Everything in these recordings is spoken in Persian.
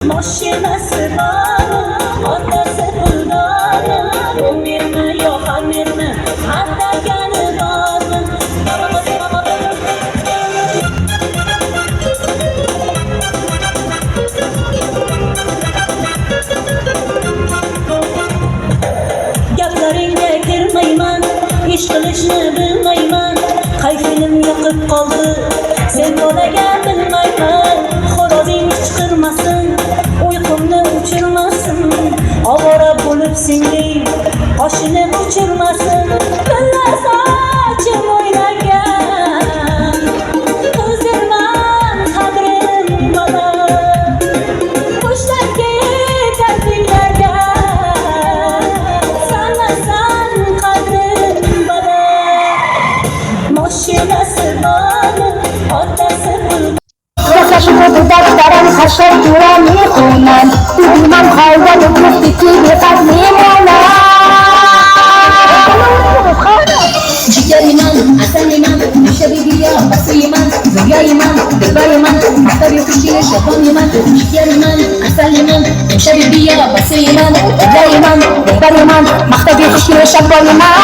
Mashinasi bor, otasi puldori, umirmi yo xamirmi, haddagani bormi? Gaplaringga kirmayman, ish qilishni bilmayman, kayfim yoqib qoldi, sen bolaga bilmayman, xorozing chiqirmasin, uyqumni o'chirmasin, ovora bo'lib singling oshini o'chirmasin, tilla sochim o'ynagan o'zirman qadrim bola, qo'shlarga tarbiylarga sanmasan qadrim bola. Mashinasi bor, otasi pul شما بودت درم خشای دورم میخونم دیدیمم خواهدم گفتی که بقد میمونم جگری من، اصلی من، میشه بیا بسوی من دنیای من، دلبای من مختبی خوشی شبانی من جگری من، اصلی من، میشه بیا بسوی من دنیای من، دلبای من مختبی خوشی شبانی من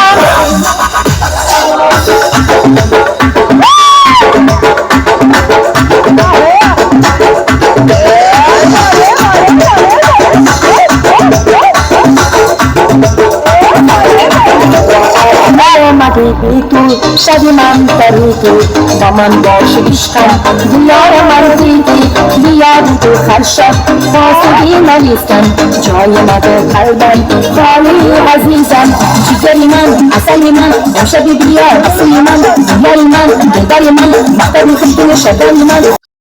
تو شبی من طریقی با من باش عشقم دیار من دیدی بیادی تو خرشب فاسدی نلیستم جای مده قلبم خالی عزیزم جگری من اصلی من امشبی بیار اصلی من دیاری من دلبری من مختبی خوشبین شدنی من